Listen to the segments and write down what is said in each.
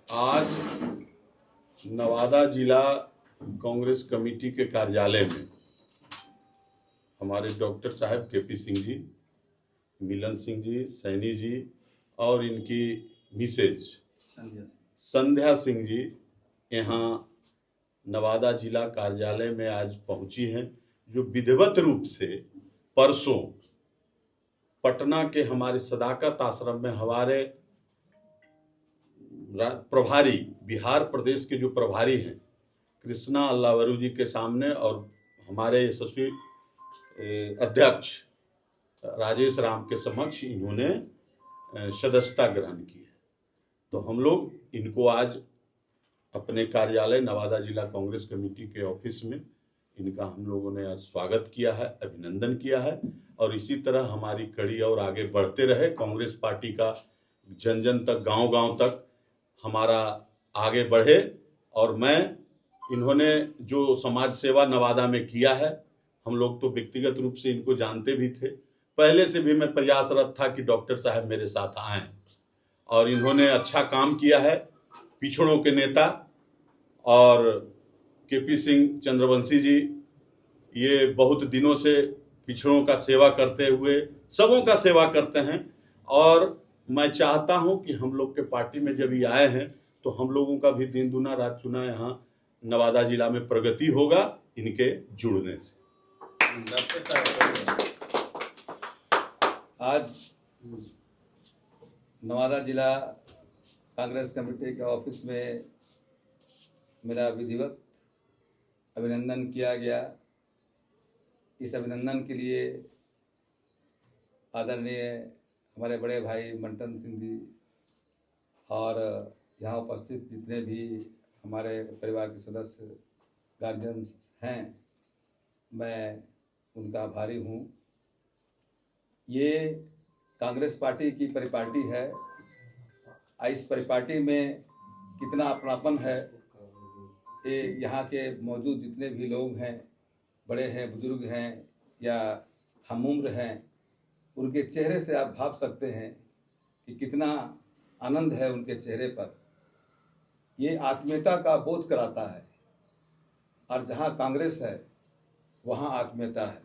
आज नवादा जिला कांग्रेस कमेटी के कार्यालय में हमारे डॉक्टर साहब केपी सिंह जी, मिलन सिंह जी, सैनी जी और इनकी मिसेज संध्या सिंह जी यहाँ नवादा जिला कार्यालय में आज पहुंची हैं, जो विधिवत रूप से परसों पटना के हमारे सदाकत आश्रम में हमारे प्रभारी, बिहार प्रदेश के जो प्रभारी हैं कृष्णा अल्लावरू जी के सामने और हमारे यशस्वी अध्यक्ष राजेश राम के समक्ष इन्होंने सदस्यता ग्रहण की है। तो हम लोग इनको आज अपने कार्यालय नवादा जिला कांग्रेस कमेटी के ऑफिस में इनका हम लोगों ने आज स्वागत किया है, अभिनंदन किया है और इसी तरह हमारी कड़ी और आगे बढ़ते रहे। कांग्रेस पार्टी का जन जन तक, गांव गांव तक हमारा आगे बढ़े। और मैं इन्होंने जो समाज सेवा नवादा में किया है, हम लोग तो व्यक्तिगत रूप से इनको जानते भी थे, पहले से भी मैं प्रयासरत था कि डॉक्टर साहब मेरे साथ आएं और इन्होंने अच्छा काम किया है। पिछड़ों के नेता और केपी सिंह चंद्रवंशी जी ये बहुत दिनों से पिछड़ों का सेवा करते हुए सबों का सेवा करते हैं और मैं चाहता हूं कि हम लोग के पार्टी में जब ये आए हैं तो हम लोगों का भी दिन दुना रात चुना यहाँ नवादा जिला में प्रगति होगा इनके जुड़ने से। आज नवादा जिला कांग्रेस कमेटी के ऑफिस में मेरा विधिवत अभिनंदन किया गया। इस अभिनंदन के लिए आदरणीय हमारे बड़े भाई मंटन सिंह जी और यहाँ उपस्थित जितने भी हमारे परिवार के सदस्य गार्जियंस हैं, मैं उनका आभारी हूँ। ये कांग्रेस पार्टी की परिपाटी है। इस परिपाटी में कितना अपनापन है ये यहाँ के मौजूद जितने भी लोग हैं, बड़े हैं, बुजुर्ग हैं या हम उम्र हैं, उनके चेहरे से आप भाप सकते हैं कि कितना आनंद है उनके चेहरे पर। ये आत्मीयता का बोध कराता है और जहाँ कांग्रेस है वहाँ आत्मीयता है,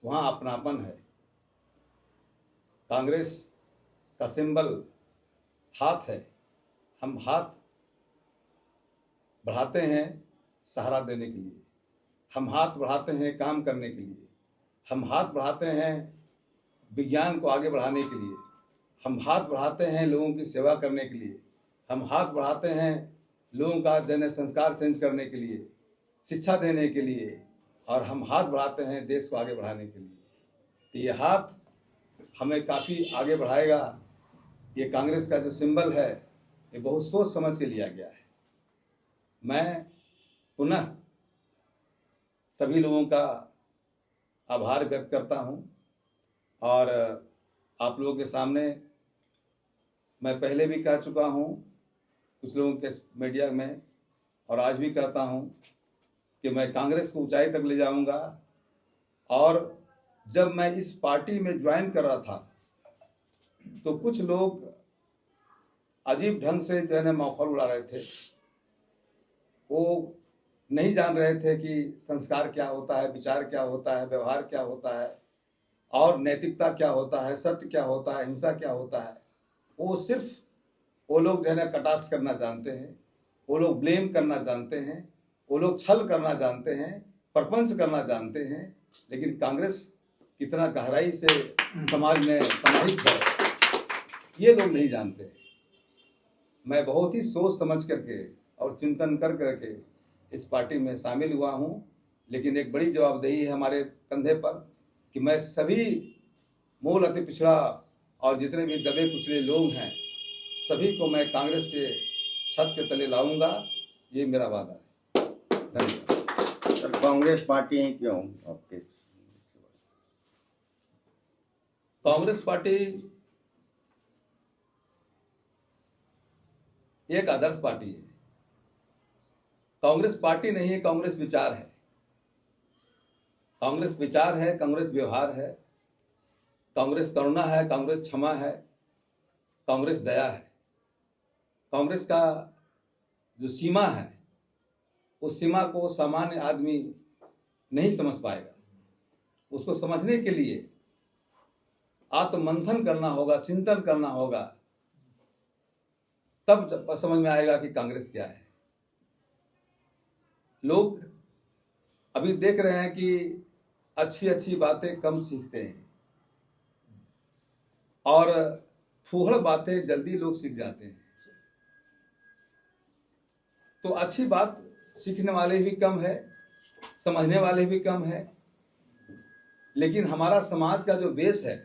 वहाँ अपनापन है। कांग्रेस का सिंबल हाथ है। हम हाथ बढ़ाते हैं सहारा देने के लिए, हम हाथ बढ़ाते हैं काम करने के लिए, हम हाथ बढ़ाते हैं विज्ञान को आगे बढ़ाने के लिए, हम हाथ बढ़ाते हैं लोगों की सेवा करने के लिए, हम हाथ बढ़ाते हैं लोगों का जन संस्कार चेंज करने के लिए, शिक्षा देने के लिए, और हम हाथ बढ़ाते हैं देश को आगे बढ़ाने के लिए। तो ये हाथ हमें काफ़ी आगे बढ़ाएगा। ये कांग्रेस का जो सिंबल है ये बहुत सोच समझ के लिया गया है। मैं पुनः सभी लोगों का आभार व्यक्त करता हूं और आप लोगों के सामने मैं पहले भी कह चुका हूं कुछ लोगों के मीडिया में और आज भी कहता हूं कि मैं कांग्रेस को ऊंचाई तक ले जाऊंगा। और जब मैं इस पार्टी में ज्वाइन कर रहा था तो कुछ लोग अजीब ढंग से जो है ना माहौल उड़ा रहे थे। वो नहीं जान रहे थे कि संस्कार क्या होता है, विचार क्या होता है, व्यवहार क्या होता है और नैतिकता क्या होता है, सत्य क्या होता है, हिंसा क्या होता है। वो लोग जो है ना कटाक्ष करना जानते हैं, वो लोग ब्लेम करना जानते हैं, वो लोग छल करना जानते हैं, प्रपंच करना जानते हैं। लेकिन कांग्रेस कितना गहराई से समाज में समाहित है ये लोग नहीं जानते। मैं बहुत ही सोच समझ करके और चिंतन कर करके इस पार्टी में शामिल हुआ हूं। लेकिन एक बड़ी जवाबदेही है हमारे कंधे पर कि मैं सभी मूल अति पिछड़ा और जितने भी दबे कुचले लोग हैं सभी को मैं कांग्रेस के छत के तले लाऊंगा। ये मेरा वादा है। धन्यवाद। सर, कांग्रेस पार्टी है क्यों आपके? कांग्रेस पार्टी एक आदर्श पार्टी है। कांग्रेस पार्टी नहीं है, कांग्रेस विचार है। कांग्रेस विचार है, कांग्रेस व्यवहार है, कांग्रेस करुणा है, कांग्रेस क्षमा है, कांग्रेस दया है। कांग्रेस का जो सीमा है उस सीमा को सामान्य आदमी नहीं समझ पाएगा। उसको समझने के लिए आत्ममंथन करना होगा, चिंतन करना होगा, तब समझ में आएगा कि कांग्रेस क्या है। लोग अभी देख रहे हैं कि अच्छी अच्छी बातें कम सीखते हैं और फूहड़ बातें जल्दी लोग सीख जाते हैं। तो अच्छी बात सीखने वाले भी कम है, समझने वाले भी कम है, लेकिन हमारा समाज का जो बेस है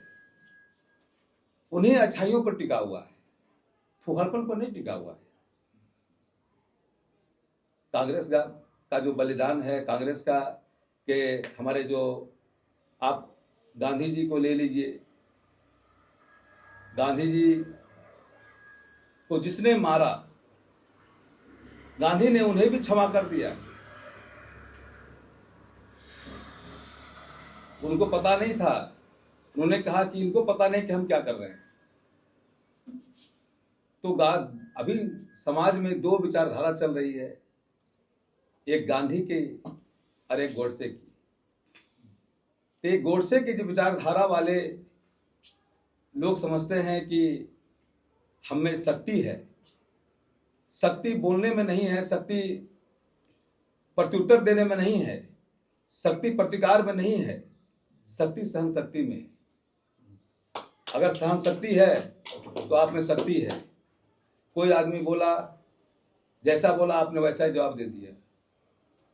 उन्हीं अच्छाइयों पर टिका हुआ है, फूहड़पन पर नहीं टिका हुआ है। कांग्रेस का जो बलिदान है, कांग्रेस का के हमारे जो, आप गांधी जी को ले लीजिए, गांधी जी को जिसने मारा, गांधी ने उन्हें भी क्षमा कर दिया। उनको पता नहीं था, उन्होंने कहा कि इनको पता नहीं कि हम क्या कर रहे हैं। तो अभी समाज में दो विचारधारा चल रही है, एक गांधी की और एक गोडसे की। तो एक गोडसे की जो विचारधारा वाले लोग समझते हैं कि हम में शक्ति है, शक्ति बोलने में नहीं है, शक्ति प्रत्युत्तर देने में नहीं है, शक्ति प्रतिकार में नहीं है, शक्ति सहन शक्ति में। अगर सहन शक्ति है तो आप में शक्ति है। कोई आदमी बोला, जैसा बोला आपने वैसा ही जवाब दे दिया,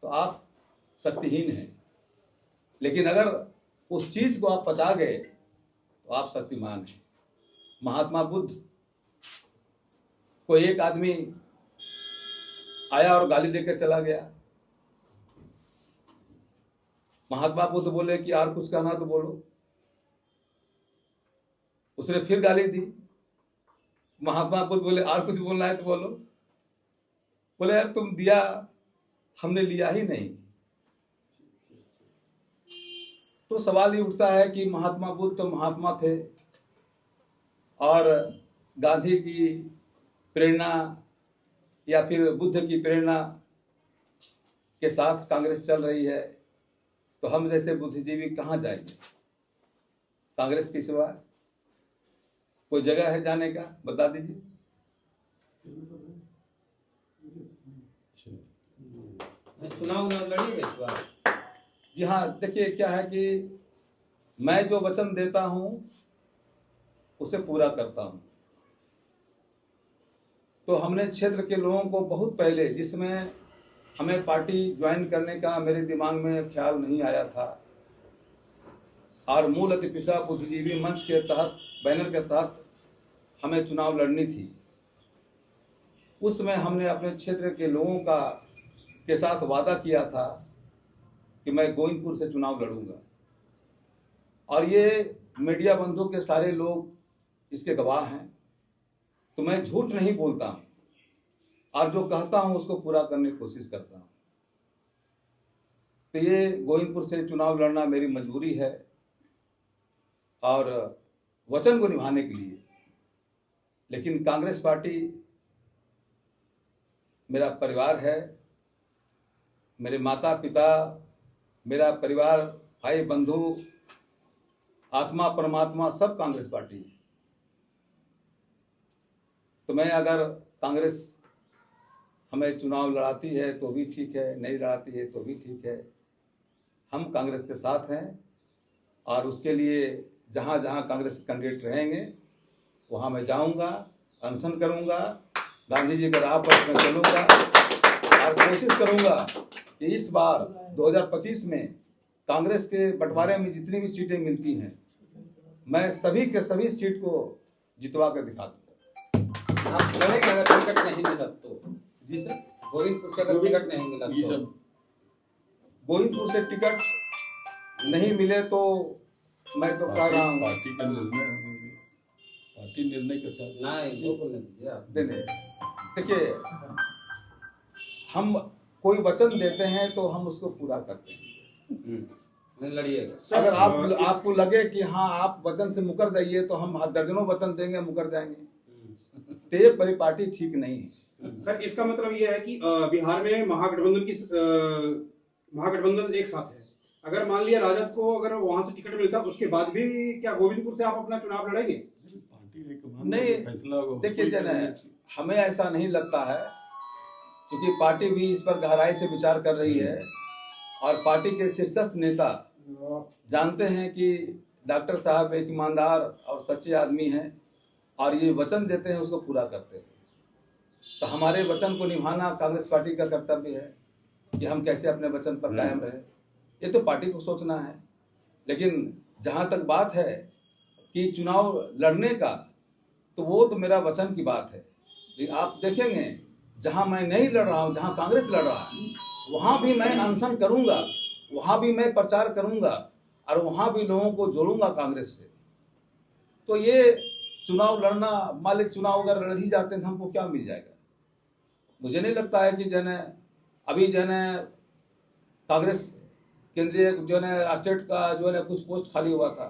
तो आप शक्तिहीन हैं। लेकिन अगर उस चीज को आप पचा गए तो आप शक्तिमान हैं। महात्मा बुद्ध को एक आदमी आया और गाली देकर चला गया। महात्मा बुद्ध बोले कि और कुछ कहना तो बोलो। उसने फिर गाली दी। महात्मा बुद्ध बोले और कुछ बोलना है तो बोलो। बोले यार तुम दिया, हमने लिया ही नहीं। तो सवाल ये उठता है कि महात्मा बुद्ध तो महात्मा थे और गांधी की प्रेरणा या फिर बुद्ध की प्रेरणा के साथ कांग्रेस चल रही है, तो हम जैसे बुद्धिजीवी कहाँ जाएंगे? कांग्रेस के सिवा कोई जगह है जाने का? बता दीजिए। चुनाव लड़िएगा इस बार? जी हाँ, देखिए क्या है कि मैं जो वचन देता हूं उसे पूरा करता हूं। तो हमने क्षेत्र के लोगों को बहुत पहले, जिसमें हमें पार्टी ज्वाइन करने का मेरे दिमाग में ख्याल नहीं आया था, और मूल अति पिछड़ा बुद्धिजीवी मंच के तहत, बैनर के तहत हमें चुनाव लड़नी थी। उसमें हमने अपने क्षेत्र के लोगों के साथ वादा किया था कि मैं गोविंदपुर से चुनाव लड़ूंगा, और ये मीडिया बंधु के सारे लोग इसके गवाह हैं। तो मैं झूठ नहीं बोलता हूं, और जो कहता हूं उसको पूरा करने की कोशिश करता हूं। तो ये गोविंदपुर से चुनाव लड़ना मेरी मजबूरी है, और वचन को निभाने के लिए। लेकिन कांग्रेस पार्टी मेरा परिवार है, मेरे माता पिता, मेरा परिवार, भाई बंधु, आत्मा परमात्मा सब कांग्रेस पार्टी है। तो मैं अगर कांग्रेस हमें चुनाव लड़ाती है तो भी ठीक है, नहीं लड़ाती है तो भी ठीक है। हम कांग्रेस के साथ हैं, और उसके लिए जहां जहां कांग्रेस कैंडिडेट रहेंगे वहां मैं जाऊंगा, अनशन करूंगा, गांधी जी के राह पर मैं चलूंगा, और कोशिश करूंगा कि इस बार 2025 में कांग्रेस के बंटवारे में जितनी भी सीटें मिलती हैं, मैं सभी के सभी सीट को जितवा कर दिखा दूंगा। आप लड़ेंगे अगर टिकट नहीं मिला तो? जी सर। गोविंदपुर से अगर टिकट नहीं मिला ये तो? सब गोविंदपुर से टिकट नहीं मिले तो मैं तो कह रहा हूँ पार्टी का निर्णय, पार्टी निर्णय के साथ ना, इनको बोलने दीजिए आप। देखिए, हम कोई वचन देते हैं तो हम उसको पूरा करते हैं। नहीं लड़िएगा। अगर आपको लगे कि हाँ आप वचन से मुकर जाइए, तो हम दर्जनों वचन देंगे, मुकर जाएंगे। तो ये परिपाटी ठीक नहीं है। सर इसका मतलब ये है कि बिहार में महागठबंधन एक साथ है। अगर मान लिया राजद को अगर वहां से टिकट मिलता उसके बाद भी क्या गोविंदपुर से आप अपना चुनाव लड़ेंगे? पार्टी हाईकमान नहीं, का फैसला होगा, देखिए उसको ही जन करना चाहिए। हमें ऐसा नहीं लगता है, क्योंकि पार्टी भी इस पर गहराई से विचार कर रही है और पार्टी के शीर्षस्थ नेता जानते हैं कि डॉक्टर साहब एक ईमानदार और सच्चे आदमी हैं और ये वचन देते हैं उसको पूरा करते हैं। तो हमारे वचन को निभाना कांग्रेस पार्टी का कर्तव्य है कि हम कैसे अपने वचन पर कायम रहे। ये तो पार्टी को सोचना है, लेकिन जहाँ तक बात है कि चुनाव लड़ने का, तो वो तो मेरा वचन की बात है। लेकिन आप देखेंगे जहाँ मैं नहीं लड़ रहा हूँ, जहाँ कांग्रेस लड़ रहा है, वहाँ भी मैं अनशन करूँगा, वहाँ भी मैं प्रचार करूँगा और वहाँ भी लोगों को जोड़ूंगा कांग्रेस से। तो ये चुनाव लड़ना, मान लीजिए चुनाव अगर लड़ ही जाते हैं तो हमको क्या मिल जाएगा? मुझे नहीं लगता है कि अभी कांग्रेस केंद्रीय स्टेट का कुछ पोस्ट खाली हुआ था,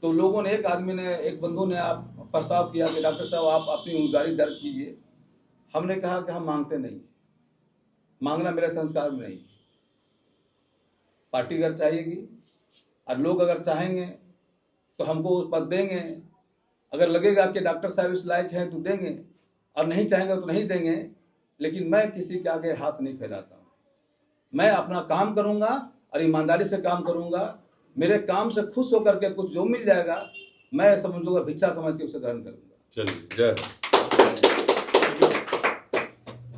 तो लोगों ने, एक बंधु ने आप प्रस्ताव किया कि डॉक्टर साहब आप अपनी उम्मीदवारी दर्ज कीजिए। हमने कहा कि हम मांगते नहीं, मांगना मेरे संस्कार में नहीं। पार्टी अगर चाहेगी और लोग अगर चाहेंगे तो हमको पद देंगे। अगर लगेगा कि डॉक्टर साहब इस लायक हैं तो देंगे, और नहीं चाहेंगे तो नहीं देंगे। लेकिन मैं किसी के आगे हाथ नहीं फैलाता हूँ। मैं अपना काम करूँगा और ईमानदारी से काम करूँगा। मेरे काम से खुश होकर के कुछ जो मिल जाएगा मैं समझूंगा, भिक्षा समझ के उसे ग्रहण करूँगा। चलिए, जय हो।